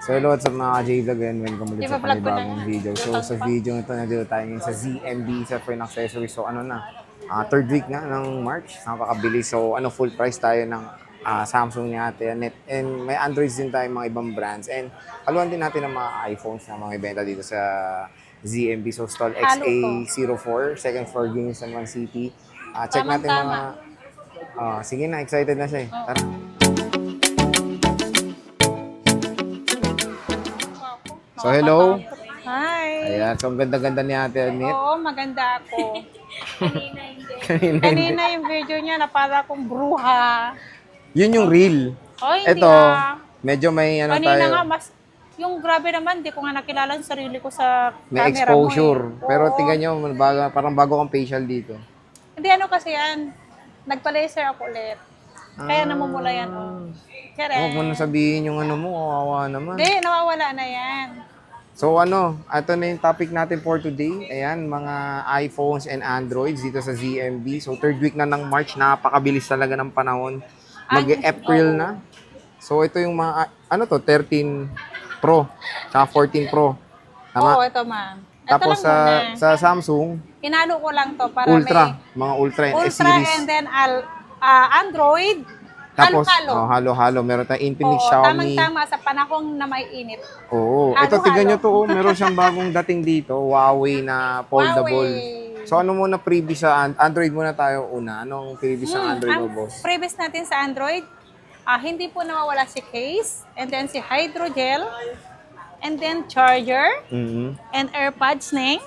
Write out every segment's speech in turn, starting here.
So hello, what's up mga ka-J-Vlog and welcome ulit sa Ipa-vlog ko na panibagong yan. video. So sa video ito, nandito tayo ngayon sa ZMB, sa Fern Accessories. So ano na, third week na ng March, napakabili. So ano, full price tayo ng Samsung ni Ate Annette. And may Androids din tayo, mga ibang brands. And haluan din natin ng mga iPhones na mga ibenta dito sa ZMB. So stall Halo to. XA04, second floor, Guinness San Juan City. Check natin mga... Tamang-tama. sige na, excited na siya eh. Tara. So hello. Hi. Ayan, so ang ganda-ganda ni Ate Annette. Oo, maganda ako. Kanina hindi. Kanina yung video niya na para akong bruha. Yun yung real. Oh, hindi Ito, ah. medyo may ano Kanina tayo, nga, yung grabe naman, di ko nga nakilala yung sarili ko sa may camera exposure. mo eh. Pero Oo. tingnan nyo, parang bago kang facial dito. Hindi, ano kasi yan. Nagpa-laser ako ulit. Kaya namumula yan. Oh. Huwag mo na sabihin yung ano mo, kawawa naman. Hindi, nawawala na yan. So ano, ito na yung topic natin for today. Ayan, mga iPhones and Androids dito sa ZMB. So third week na ng March, napakabilis talaga ng panahon. Mag-April na. So ito yung mga, ano to, 13 Pro, tsaka 14 Pro. Tama? Oo, ito ma'am. Ito Tapos lang muna. sa Samsung, Hinalo ko lang to para Ultra, may mga Ultra and S Ultra series. and then Android. Tapos, Halo-halo. halo-halo. Meron tayong Infinix, Oo, Xiaomi. tamang-tama sa panahon na may init. Oo. Halo-halo. Ito, tignan nyo to. Oh. Meron siyang bagong dating dito. Huawei na foldable. Huawei. So, ano muna previous sa Android muna tayo una? Anong previous sa Android mo, Ang boss? previous natin sa Android, hindi po nawawala si case, and then si hydrogel, and then charger, Mhm. and AirPods Neng.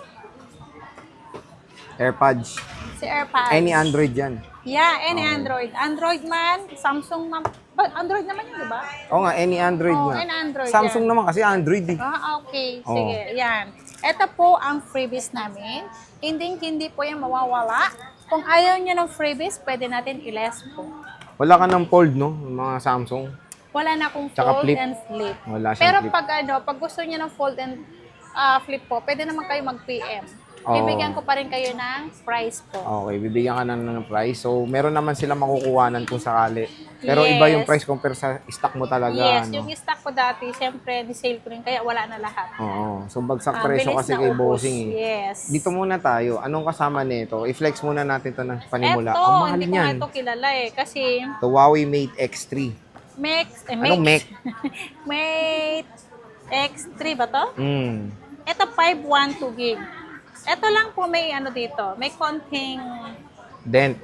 AirPods. Si AirPods. Any Android yan. Yeah, any Android. Android man, Samsung man. Android naman yun, di ba? Oo nga, any Android Oo, nga. any Android Samsung yan. naman kasi Android eh. Okay. Oo. Sige, yan. Ito po ang freebies namin. Hindi po yan mawawala. Kung ayaw nyo ng freebies, pwede natin i-less po. Wala ka ng fold, no? Mga Samsung. Wala na akong Tsaka fold flip. and flip. Wala siyang Pero flip. pag gusto nyo ng fold and flip po, pwede naman kayo mag-PM. Oo. Bibigyan ko pa rin kayo ng price po. Okay, bibigyan ka na ng price. So, meron naman sila makukuhanan kung sakali. Pero Yes. iba yung price compare sa stock mo talaga. Yes, ano? yung stock ko dati, siyempre, di-sale ko rin, kaya wala na lahat. Oo. So, bagsak Ang presyo bilis kasi na kay ubos. bossing eh. Yes. Dito muna tayo. Anong kasama nito? I-flex muna natin to ng panimula. Eto, Ang mahal hindi ko niyan. nga ito kilala eh. Kasi, The Huawei Mate X3. Anong Mate? Mate X3 ba to? Mm. Ito 512 gig. Ito lang po may ano dito, may konting, Dent.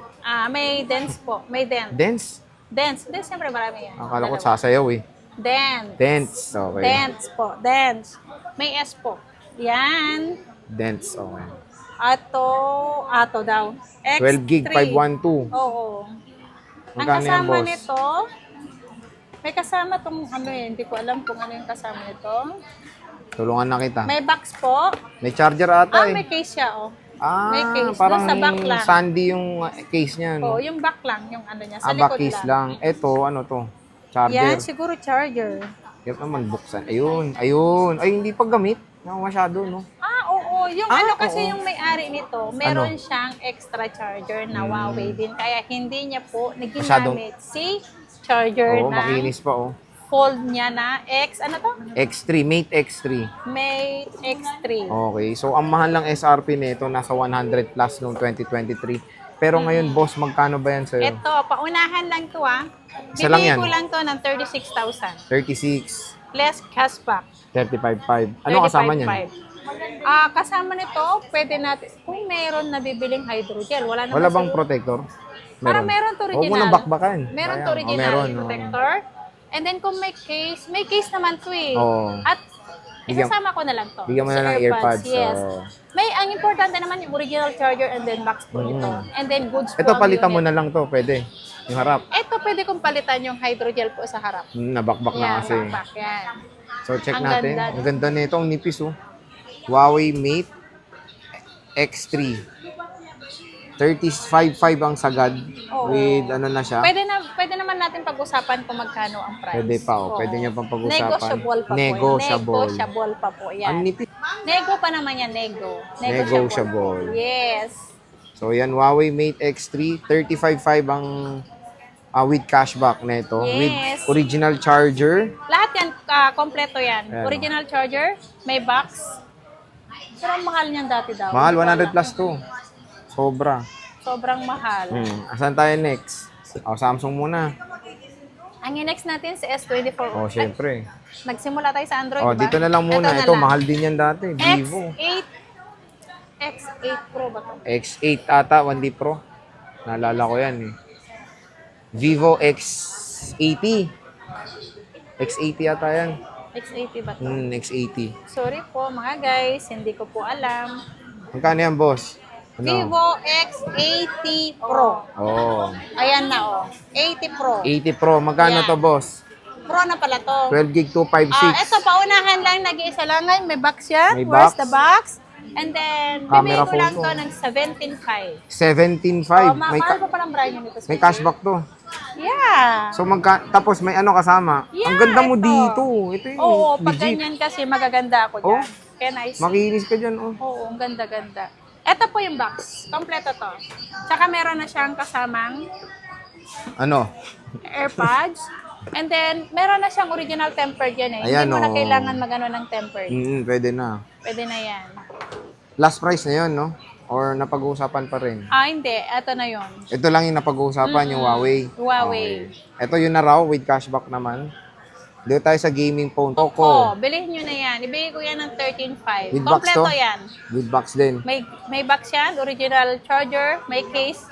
may dents po, may dent. Dents? Dents, hindi siyempre marami yan. Akala ko Dalawa. sasayaw eh. Dents. Dents. Okay. Dents po, dents. May S po. Yan. Dents. Okay. Ato daw. X3. 12 gig, 512. Oo. Ang Magkano yan, kasama boss? nito, may kasama tong ano eh, hindi ko alam kung ano yung kasama nito. Tulungan na kita. May box po. May charger ata eh. May case siya oh. Ah, may case. parang Doon sa back lang. sandy yung case niya, Oh, no? yung back lang, yung ano niya, sa back likod case lang. lang. Ito, ano to? Charger. Yan, siguro charger. Hirap naman buksan. Ayun, ayun. Ay, hindi pa gamit. Masyado, no? Oo. Yung ano kasi oo. yung may-ari nito, meron Ano? siyang extra charger na Huawei din. Kaya hindi niya po Masyadong- naginamit si charger Oo, na makinis pa, oh. fold niya na ano to? X3, Mate X3. Mate X3. Okay, so ang mahal lang SRP nito, nasa 100 plus noong 2023. Pero ngayon, boss, magkano ba yan sa'yo? Ito, paunahan lang to Isa lang Bibigay yan. ko lang to ng 36,000. 36, Less cashback. 35.5. Ano kasama niyan? 35,500. Kasama nito, pwede natin, kung meron na bibiling hydrogel, wala naman Wala bang siguro- protector? Para meron to Huwag original. mo nang bakbakan. Meron to Sayang. original Meron, protector. And then kung may case naman to eh. Oo. At Bigyan- isasama ko na lang to. bigyan mo na Sa lang AirPods, Yes. oo. Ang importante naman yung original charger and then box po ito. And then goods po Ito, ang palitan mo unit. na lang to, pwede. Yung harap. Ito pwede kong palitan yung hydrogel po sa harap. Nabakbak na Yan, kasi. backpack, yan. So, check Ang natin. ganda, no? Ang ganda nito, ang nipis, oh. Huawei Mate X3. 35.5 ang sagad. Oo. With ano na siya. Pwede naman natin pag-usapan kung magkano ang price. Pwede pa, oh. Oo. Pwede niya pang pag-usapan. Negotiable pa po. Negotiable. Negotiable pa po yan. Ang nipis. Nego pa naman yan, nego. Negotiable. Yes. So, yan, Huawei Mate X3. 35.5 ang with cashback nito. Yes. With original charger. Lahat yan, kompleto yan. Ayan, Original charger, may box. Pero ang mahal niyan dati daw. Mahal, Hindi ko 100 alam. plus to. Sobra. Sobrang mahal. Asan tayo next? Samsung muna. Ang next natin si S24. Syempre. Nagsimula tayo sa Android, Dito na lang muna. na Ito, lang. mahal din yan dati. Vivo. X8. X8 Pro ba to? X8 ata, 1D Pro. Naalala ko yan eh. Vivo X80. X80 ata yan. X80 ba to? X80. Sorry po mga guys, hindi ko po alam. Magkano yan, boss? Vivo X80 Pro. Oh. Ayan na 80 Pro. 80 Pro. Magkano Yan. to, boss? Pro na pala to. 12 gig 256. Ito, paunahan lang, nag-iisa lang. Ngayon, may box yan. May Where's box? the box? And then, Camera bibigay ko lang photo. to ng 17.5. 17.5. Mahal pa palang brand nito. May cashback to. Yeah. So tapos may ano kasama. Yeah, Ang ganda mo ito. dito. Ito yung Oo, pag legit. ganyan kasi magaganda ako Oh. dyan. Kaya nice. Makinis ka dyan, oh. Oo, ang ganda-ganda. Ito po yung box. Kompleto to. Tsaka meron na siyang kasamang Ano? AirPods. And then, meron na siyang original tempered yan eh. Ayan, Hindi mo na oh. kailangan magano ng tempered. Pwede na. Pwede na yan. Last price na yun, no? Or napag-uusapan pa rin? Hindi. Ito na yon. Ito lang yung napag-uusapan, yung Huawei. Huawei. Okay. Ito yun na raw, with cashback naman. Dito tayo sa gaming phone. Oo, Poco. bilhin nyo na yan. Ibigay ko yan ng 13.5. With box Kompleto to? yan. With box din. May box yan, original charger, may case,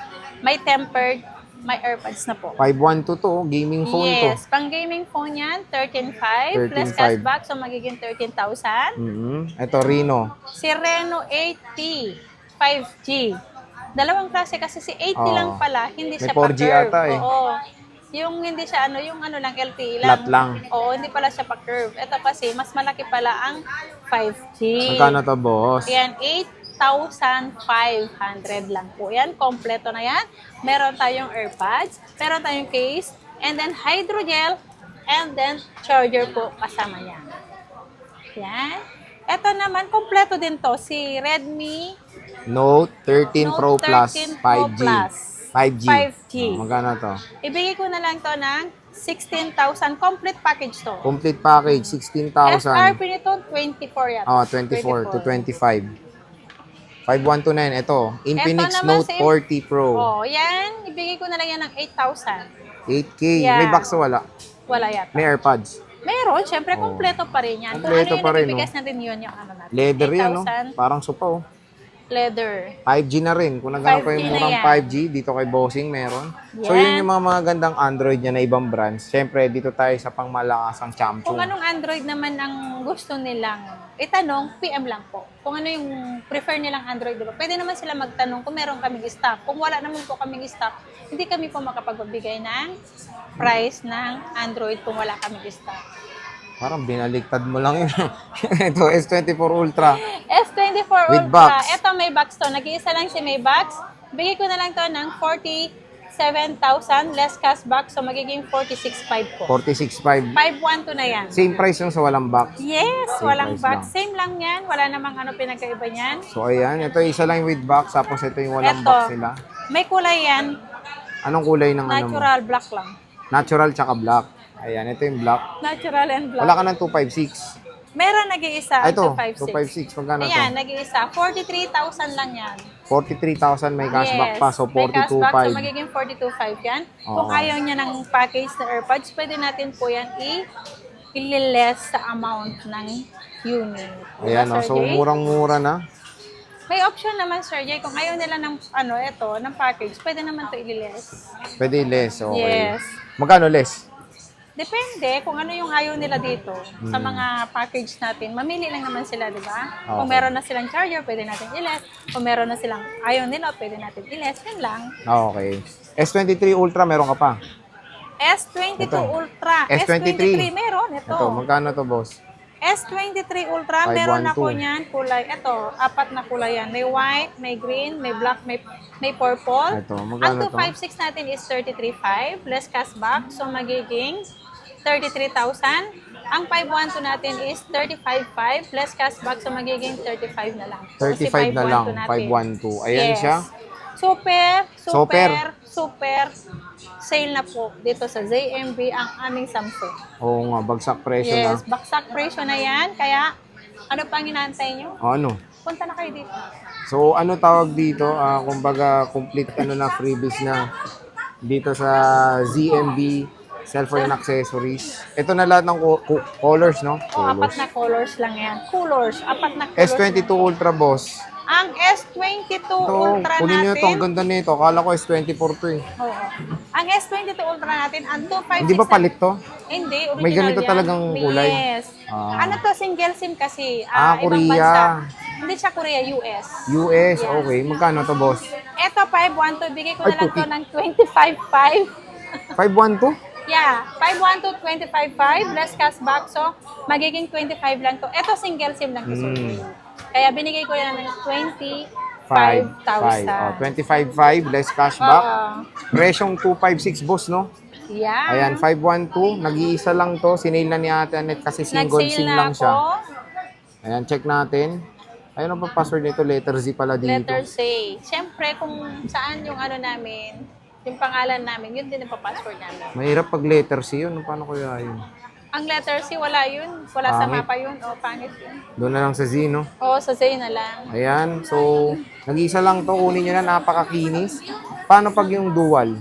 may tempered, may AirPods na po. 512 to, oh. Gaming phone to. Yes, pang gaming phone yan, 13.5 plus 13.5. cashback, so magiging 13,000. Ito, Reno. Si Reno 80 5G. Dalawang klase kasi si 80 Oo. lang pala, hindi May siya 4G pa-curve. ata eh. Oo. Yung hindi siya yung lang LTE lang. Flat lang. Oo, hindi pala siya pa-curve. Ito kasi mas malaki pala ang 5G. Magkano to, boss? Yan, 8,500 lang po. Yan, kompleto na yan. Meron tayong AirPods, meron tayong case, and then hydrogel, and then charger po kasama niya. Yan. Ito naman, kompleto din to. Si Redmi Note 13 Pro Note Plus 13 Pro 5G. Plus. 5G. 5G. Magkano to? Ibigay ko na lang to ng 16,000. Complete package to. Complete package, 16,000. SRP nito, 24 yata. 24 to 25. 5129. Ito, Infinix Ito naman Note si- 40 Pro. Oh, yan. Ibigay ko na lang yan ng 8,000. 8K. Yeah. May box o wala? Wala yata. May AirPods. Meron, syempre, kompleto pa rin yan. Kung Kompleto ano pa yung rin, nabibigas natin yun, yung ano natin. Leather yan, no? 8,000 Parang sopa, oh. leather. 5G na rin. Kung nagano 5G kayo na murang yan. 5G, dito kay Bossing meron. So, Yan. yun yung mga gandang Android niya na ibang brands. Siyempre, dito tayo sa pangmalakasang Samsung. Kung anong Android naman ang gusto nilang itanong, PM lang po. Kung ano yung prefer nilang Android, diba? Pwede naman sila magtanong kung meron kaming stock. Kung wala naman po kaming stock, hindi kami po makapagbigay ng price ng Android kung wala kaming stock. Parang binaliktad mo lang yun. Ito, S24 Ultra. S24 With Ultra. box. Ito may box to. Nag-iisa lang si may box. Bigay ko na lang to ng 47,000 less cashback. So magiging 46,500 po. 46.5. 512 na yan. Same price yung sa walang box. Yes, Same walang price box. lang. Same lang yan. Wala namang pinagkaiba niyan. So, ayan. Ito, isa lang with box. Tapos ito yung walang Ito. box nila. May kulay yan. Anong kulay ng ano mo? Natural black lang. Natural tsaka black. Ayan, ito yung black. Natural and black. Wala ka ng 256. Meron nag-iisa. Ah, ito, 256. 256. Magkano Ayan, to? nag-iisa. 43,000 lang yan. 43,000 may cashback Yes, pa. So, may cashback. So, 42.5. magiging 42.5 yan. Oo. Kung ayaw niya ng package na AirPods, pwede natin po yan i-less sa amount ng unit. Ayan, Diba, oh, Sir so Jay? murang-mura na. May option naman, Sir Jay. Kung ayaw nila ng, ng package, pwede naman to i-less. Pwede less, okay. Yes. Magkano less? Depende kung ano yung ayaw nila dito sa mga package natin. Mamili lang naman sila, di ba? Okay. Kung meron na silang charger, pwede natin i-less. Kung meron na silang ayaw nila, pwede natin i-less. Yan lang. Okay. S23 Ultra, meron ka pa. S22 Ito. Ultra. S23. Meron. Ito. Ito, magkano to, boss? S23 Ultra, meron 512. ako niyan. Kulay. Ito, 4 na kulay yan. May white, may green, may black, may purple. Ito, magkano Ang to? 256 natin is 33.5 less cashback. So, magiging 33,000. Ang 512 natin is 35.5 less cashback. So, magiging 35 na lang. So, 35 na lang, 512. Ayan Yes. siya. super sale na po dito sa ZMB ang aming Samsung. Oo nga, bagsak presyo Yes, na. baksak presyo na yan. Kaya, ano pang inaantay nyo? O, ano? Punta na kayo dito. So, ano tawag dito? Kumbaga, complete na freebies na dito sa ZMB cellphone and accessories. Ito na lahat ng colors, no? O, apat na colors lang yan. Apat na colors. S22 Ultra, boss. Ang S22 Ito, Ultra kunin nyo natin. ito. Ang ganda nito. Akala ko S24 to eh. Oo. Ang S22 Ultra natin, ang 256 Hindi ba palit to? Hindi, original May ganito yan. talagang kulay? Yes. Ah. Ano to, single SIM kasi. Korea. Ibang bansa. Hindi siya Korea, US. US, okay. Magkano to, boss? Ito, 512. Bigay ko Ay, na lang to puti. ng 25.5. 512? Yeah, 512, 25.5 less cashback. So, magiging 25 lang to. Ito, single SIM lang to. Kaya binigay ko yan ng 25,000. 25.5 less cashback. Presyong 256, boss, no? Yeah. Ayan, 512. Nag-iisa lang to. Sinail na ni Ate Annette kasi single Nag-sale SIM na lang siya. ako. Ayan, check natin. Ayun ang password nito. Letter Z pala dito. Letter C. Siyempre, kung saan yung ano namin, yung pangalan namin, yun din ang password namin. Mahirap pag letter C yun. Paano kaya yun? Ang letter C, wala yun. Wala sa Pangit. mapa yun. O, pangit yun. Doon na lang sa Z, no? O, sa Z na lang. Ayan, so, nag-iisa lang to. Kunin nyo na, napakakinis. Paano pag yung dual?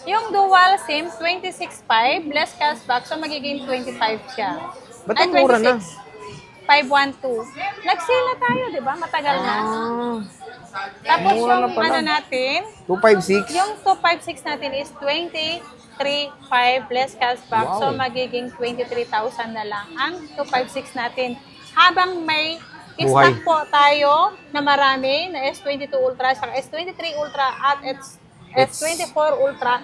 Yung dual SIM, 26.5 less cashback. So, magiging 25 siya. Ba't ang mura na? 512. Nag-sale na tayo, di ba? Matagal na. Tapos mura na yung pala. ano natin, 256? yung 256 natin is 23.5 less cashback. Wow. So, magiging 23,000 na lang ang 256 natin. Habang may Buhay. stock po tayo na marami na S22 Ultra, saka S23 Ultra at S24 Ultra,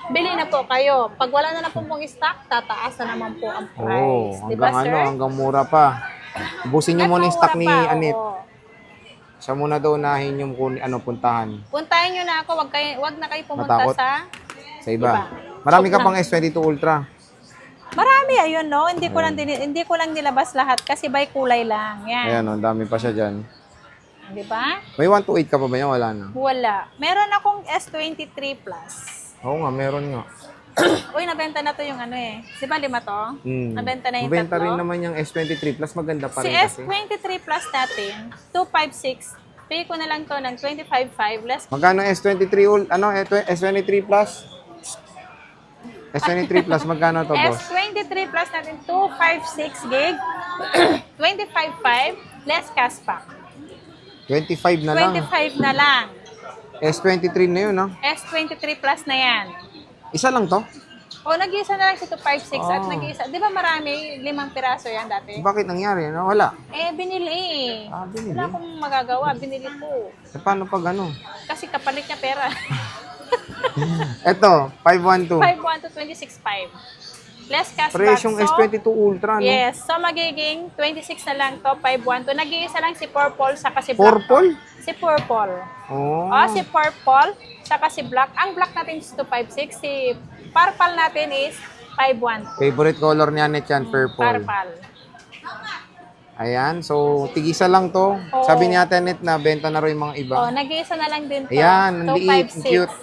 bili na po kayo. Pag wala na po pong stock, tataas na naman po ang price. Di ba, sir? Hanggang mura pa. Busin nyo muna yung stock ni Mura pa, Annette. oo. Siya muna daw unahin yung puntahan Puntahin nyo na ako, wag na kayo pumunta Matakot. sa... sa iba. Iba. Marami ka Sobrang- pang S22 Ultra. Marami, ayun, no? Hindi ko lang nilabas lahat kasi by kulay lang. Yan. Ayan, ang dami pa siya dyan. Di ba? May 128 ka pa ba yan? Wala na. Wala. Meron akong S23 Plus. Oo nga, meron nga. Uy, nabenta na to yung ano eh. Di ba 5 to? Nabenta na yung Mabenta tatlo. rin naman yung S23 Plus. Maganda pa Si rin kasi. S23 Plus natin, 256. Pay ko na lang to ng 25.5 less. Magkano S23 S23 Plus? S23 Plus, magkano to, boss? S23 Plus natin, 256 gig, 25.5 less cashback. 25 na lang. 25 na lang. S23 na yun, no? S23 Plus na yan. Isa lang to? O, nag-iisa na lang si 256 at nag-iisa. Di ba marami? 5 piraso yan dati? Bakit nangyari? No? Wala. Binili eh. Binili. Wala akong magagawa. Binili ko. Paano pag ano? Kasi kapalit niya pera. Eto, 512. 5.1 to 26.5. Less cashback. Presyong S22 Ultra, no? Yes. So, magiging 26 na lang to, 5.1 to. Nag-iisa lang si Purple saka si Black. Purple? Si Purple. Oh. Si Purple saka si Black. Ang Black natin is 256. Si Purple natin is 5.1. Favorite color niya net yan, purple. Purple. Ayan, so tigisa lang to. Oo. Sabi ni Ate Annette na benta na rin yung mga iba. Nag-iisa na lang din to. Ayan, ang liit, ang 256. cute.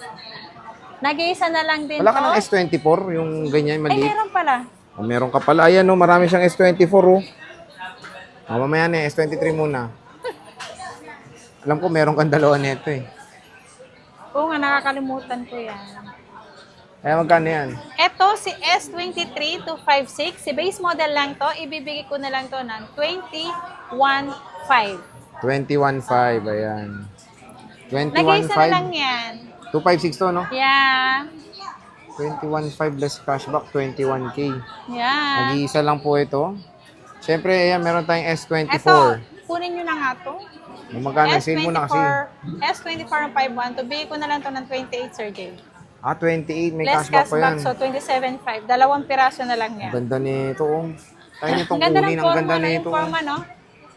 Nag-iisa na lang din Wala ka to. ng S24, yung ganyan, Ay, maliit. meron pala. Meron ka pala. Ayan, no, marami siyang S24, oh. Mamaya na, S23 muna. Alam ko, meron kang dalawa nito, eh. Oo nga, nakakalimutan ko yan. Kaya magkano yan? Ito, si S23 256. Si base model lang to. Ibibigay ko na lang to ng 21.5. 21.5, ayan. Nag-iisa na lang 21.5. yan. 256 to, no? Yeah. 21.5 less cashback, 21K. Yeah. Nag-iisa lang po ito. Siyempre, ayan, meron tayong S24. Ito, kunin nyo na nga to. Magkano? Sale mo na kasi. S24 ang 5.1. To bigay ko na lang to ng 28, Sir Jay. 28. May Less cashback pa yan. cashback, so 27.5. 2 piraso na lang yan. Ganda nito, oh. Tayo nitong Ang ganda ng kunin. Ang forma ganda na yung nito. forma, no?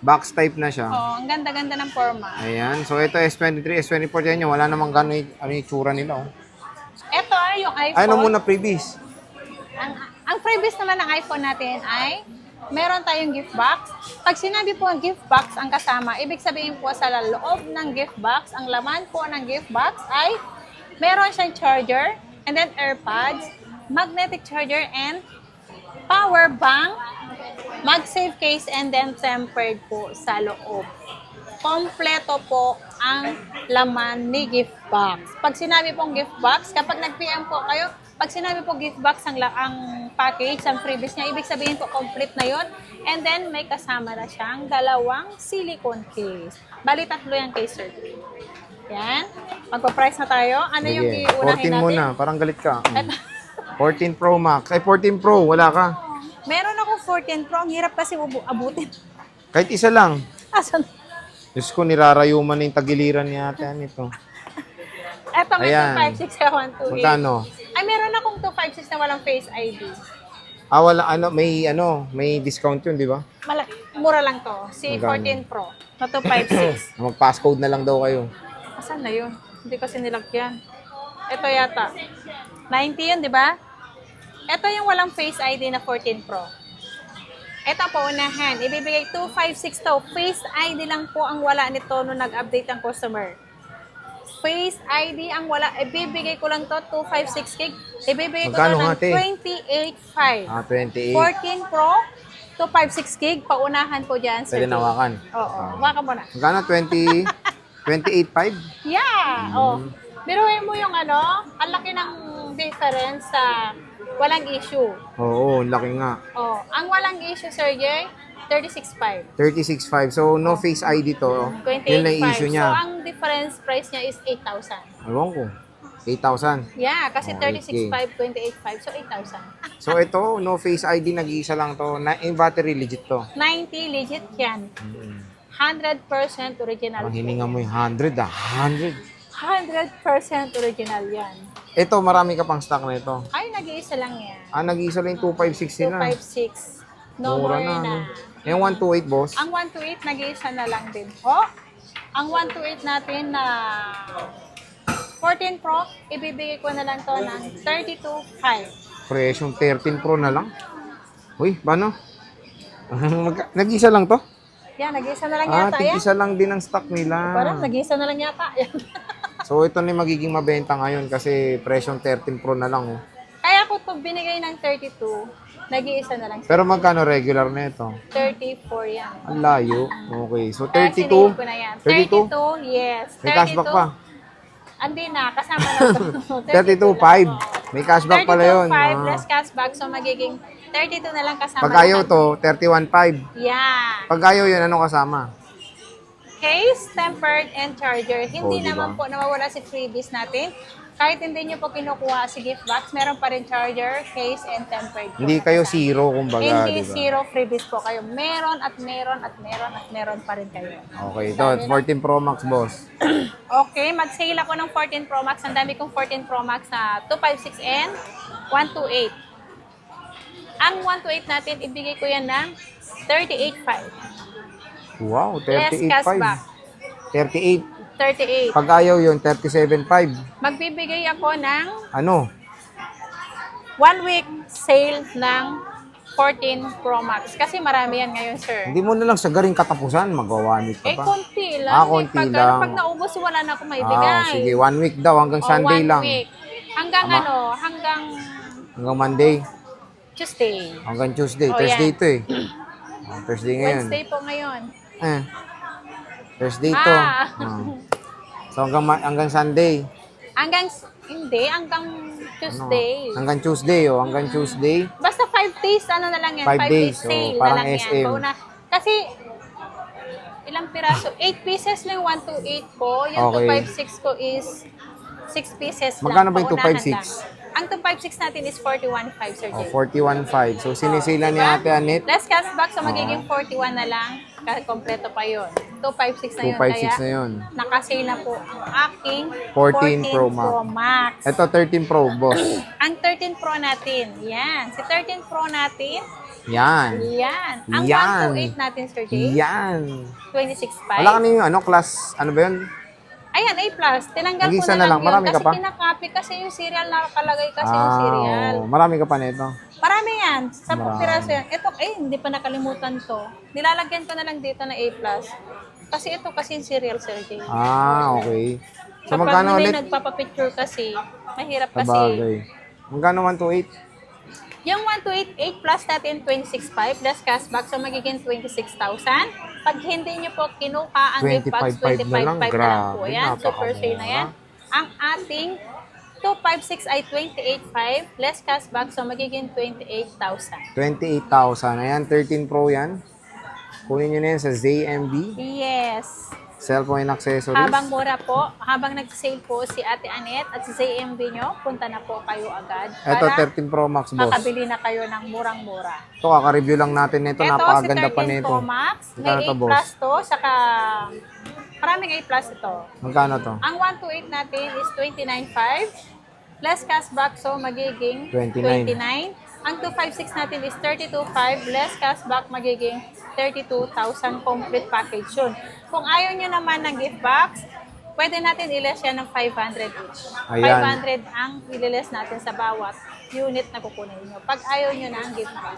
Box type na siya. Oo, ang ganda-ganda ng forma. Ayan. So, ito S23, S24 yan. Wala namang gano'y ano yung tsura nila, oh. Ito ay yung iPhone. Ano muna, previous? Ang freebies naman ng iPhone natin ay meron tayong gift box. Pag sinabi po ang gift box ang kasama, ibig sabihin po sa loob ng gift box, ang laman po ng gift box ay meron siyang charger, and then AirPods, magnetic charger, and power bank, mag-save case, and then tempered po sa loob. Kompleto po ang laman ni gift box. Pag sinabi pong gift box, kapag nag-PM po kayo, pag sinabi po gift box ang package, ang freebies niya, ibig sabihin po complete na yon. And then may kasama na siyang dalawang silicone case. Bali, tatlo yung case, sir. Yan. Magpa-price na tayo. Ano yung Sige. iunahin 14 natin? muna, parang galit ka. 14 Pro Max. Ay, 14 Pro, wala ka. Meron ako 14 Pro. Ang hirap kasi abutin. Kahit isa lang. Asan? Diyos ko, nirarayuman na yung tagiliran ni ate nito. Eto, may Ayan. 256, 128. Magkano? Ay, meron akong 256 na walang Face ID. Wala, may discount yun, di ba? Mura lang to. Si Magkano? 14 Pro na 256. Mag-passcode na lang daw kayo. Asan na yun? Hindi kasi nilagyan. Ito yata. 90 yun, di ba? Ito yung walang Face ID na 14 Pro. Ito po, unahan. Ibibigay 256 to. Face ID lang po ang wala nito nung nag-update ang customer. Face ID ang wala. Ibibigay ko lang to, 256 gig. Ibibigay ko Magkano to ng nga, te? 28.5. 28. 14 Pro, 256 gig. Paunahan po dyan, sir. Pwede nawakan. Oo. Waka mo na. Magkano? 28.5? Yeah. Oh. Biruin mo yung ang laki ng difference sa walang issue. Oo, laki nga. Oh, ang walang issue, Sir Jay, 36.5. 36.5. So, no Face ID to. Yun na yung 28.5. issue So, niya. ang difference price niya is 8,000. Ewan ko. 8,000. Yeah, kasi Oh, 36.5, 28.5. So, 8,000. So, ito, no Face ID, nag-iisa lang to. Yung battery, legit to. 90 legit yan. 100% original. Ang hininga mo yung 100 100. 100% original yan. Ito, marami ka pang stock na ito. Ay, nag-iisa lang yan. Nag-iisa lang yung 256 nila. 256. No Mura more na. ano. Yung 128, boss. Ang 128, nag-iisa na lang din. Oh, ang 128 natin na 14 Pro, ibibigay ko na lang to ng 32.5. Presyong 13 Pro na lang. Uy, paano? Nag-iisa lang to? Yan, nag-iisa na lang yata. Yan. Tig-isa lang din ang stock nila. Parang nag-iisa na lang yata. Yan. So, ito na yung magiging mabenta ngayon kasi presyong 13 Pro na lang. Oh. Kaya ko to binigay ng 32, nag-iisa na lang. Pero magkano regular na ito? 34 yan. Ang layo. Okay. So, Kaya 32? sinave ko na yan. 32? 32, yes. May cashback pa. Andi na, kasama na to. 32.5. May cashback pala yun. 32.5 less cashback, so magiging 32 na lang kasama. Pag ayaw to, 31.5. Yeah. Pag ayaw yun, ano kasama? Case, tempered, and charger. Hindi diba? naman po nawawala si freebies natin. Kahit hindi nyo po kinukuha si gift box, meron pa rin charger, case, and tempered. po Hindi na kayo kasama. zero, kumbaga. Hindi diba? zero freebies po kayo. Meron at meron at meron at meron pa rin kayo. Okay, ito. 14 Pro Max, boss. Okay, mag-sale ako ng 14 Pro Max. Ang dami kong 14 Pro Max na 256 and 128. Ang 128 natin, ibigay ko yan ng 38.5. Wow, Less 38.5. cashback. 38. 38. Pag ayaw yun, 37.5. Magbibigay ako ng Ano? 1 week sale ng 14 Pro Max. Kasi marami yan ngayon, sir. Hindi mo na lang sagaring katapusan, mag-1 week ka pa. Konti lang. Konti pag, lang. Pag naubos, wala na akong maibigay. Sige, 1 week daw, hanggang Sunday 1 lang. week. Hanggang hanggang Hanggang Monday, Tuesday. hanggang Tuesday. Oh, Thursday yan. ito eh. Thursday ngayon. Wednesday po ngayon. Thursday ito. So hanggang Sunday. Hanggang Tuesday. Hanggang Tuesday, hanggang Tuesday. Basta 5 days, na lang yan. 5 5 days, sale parang na lang SM. yan. Pauna. Kasi, ilang piraso? 8 pieces lang 128 po. Yung Okay. 256 ko is 6 pieces lang. Magkano ba yung Paunahan 256? lang. Ang 256 natin is 41.5, Sir Jay. 41.5. So sinisila ni Ate Anet. Less cashback, so magiging 41 na lang. Kompleto pa yun. 256 na yun. 256 na Kaya, yun. nakasale na po ang aking 14 Pro Max. Ito 13 Pro, boss. Ang 13 Pro natin, yan. Si 13 Pro natin, Yan. yan. Ang Yan. 128 natin, Sir Jay, Yan. 26.5. Wala ka na yung class, ano ba yun? Ayan, A+. Tinanggal ko Nag-isa na na lang lang. yun Marami ka kasi pa? kinakopy kasi yung serial nakalagay kasi yung serial. Marami ka pa nito. Marami yan. 10 Marami. piraso yan. Ito, hindi pa nakalimutan to. Nilalagyan ko na lang dito na A+. Kasi ito kasi yung serial, Sir Jay. Okay. So, Kapag magkano may ulit? nagpapapicture kasi, mahirap kasi. Sabagay. Magkano 128? Yung 128 plus natin 26.5 plus cashback, so magiging 26,000. Pag hindi nyo po kinuha ang gift box, 25,500 na lang. 25,500 na lang po Grabe, yan. Super sale na yan. napakamura. Ang ating 256 ay 28,500 less cashback, so magiging 28,000. 28,000. Ayan, 13 Pro yan. Kunin nyo na yan sa ZMB. Yes. Cellphone and accessories. Habang mura po, habang nag-sale po si Ate Anet at si ZMB nyo, punta na po kayo agad Ito, para 13 Pro Max, boss. makabili na kayo ng murang-mura. Ito, kaka-review lang natin nito. Ito, Napakaganda si pa 13 nito. Pro Max. Magkano May to, 8 boss? plus to, saka maraming 8 plus ito. Magkano to? Ang 128 natin is 29,500. Less cashback, so magiging 29. 29. Ang 256 natin is 32,500. Less cashback, magiging 32,000 complete package yun. Kung ayaw nyo naman ng gift box, pwede natin i-less yan ng 500 each. Ayan. 500 ang i-less natin sa bawat unit na kukunin nyo. Pag ayaw nyo na ang gift box.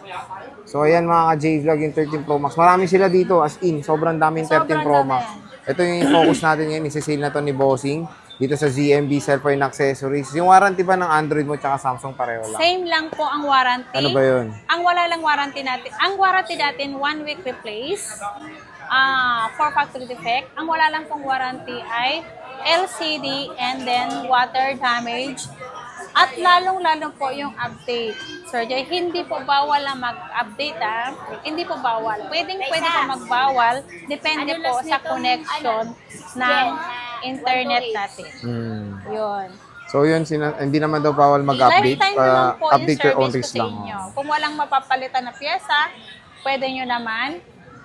So, ayan mga ka-J-Vlog, yung 13 Pro Max. Marami sila dito, as in. Sobrang daming 13 Sobrang Pro dami Max. yan. Ito yung focus natin ngayon. Isisale na to ni Bossing. Dito sa ZMB Cellphone and Accessories. Yung warranty ba ng Android mo tsaka Samsung pareho lang? Same lang po ang warranty. Ano ba yun? Ang wala lang warranty natin, ang warranty natin 1 week replace, for factory defect. Ang wala lang pong warranty ay LCD and then water damage. At lalong-lalo po yung update. Sir Jay, hindi po bawal na mag-update Hindi po bawal. Pwede po magbawal. Depende po sa connection ng internet natin. Yun. So yun, hindi naman daw bawal mag-update. Lifetime naman po yung Update your own service risk ko sa lang. inyo. Kung walang mapapalitan na pyesa, pwede nyo naman.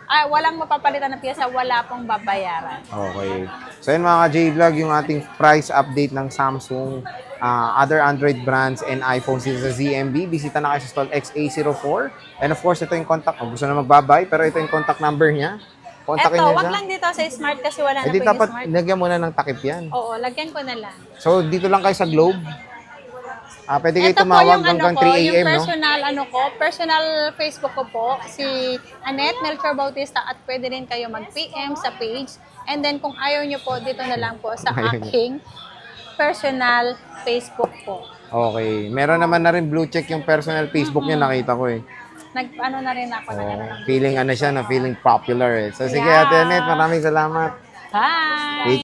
Walang mapapalitan na pyesa, wala pong babayaran. Okay. So yun mga ka-J-Vlog, yung ating price update ng Samsung, other Android brands and iPhones dito sa ZMB. Bisita na kayo sa stall XA04. And of course, ito yung contact. Kung gusto na magbabay, pero ito yung contact number niya. Kontakin Eto, niyo wag siya. lang dito sa smart kasi wala na Eh di po yung dapat smart. lagyan muna ng takip yan. Oo, lagyan ko na lang. So dito lang kayo sa Globe. Pwede kayo Ito po tumawag yung hanggang ko, 3 yung a.m. no? personal Facebook ko po, si Annette Melchor Bautista at pwede rin kayo mag-PM sa page. And then kung ayaw nyo po, dito na lang po sa Ayaw nyo. aking personal Facebook po. Okay. Meron naman na rin blue check yung personal Facebook niya, nakita ko eh. Nag-ano na rin ako ng ano. Feeling ano siya, feeling popular eh. So sige Yeah. Ate Annette, maraming salamat. Bye!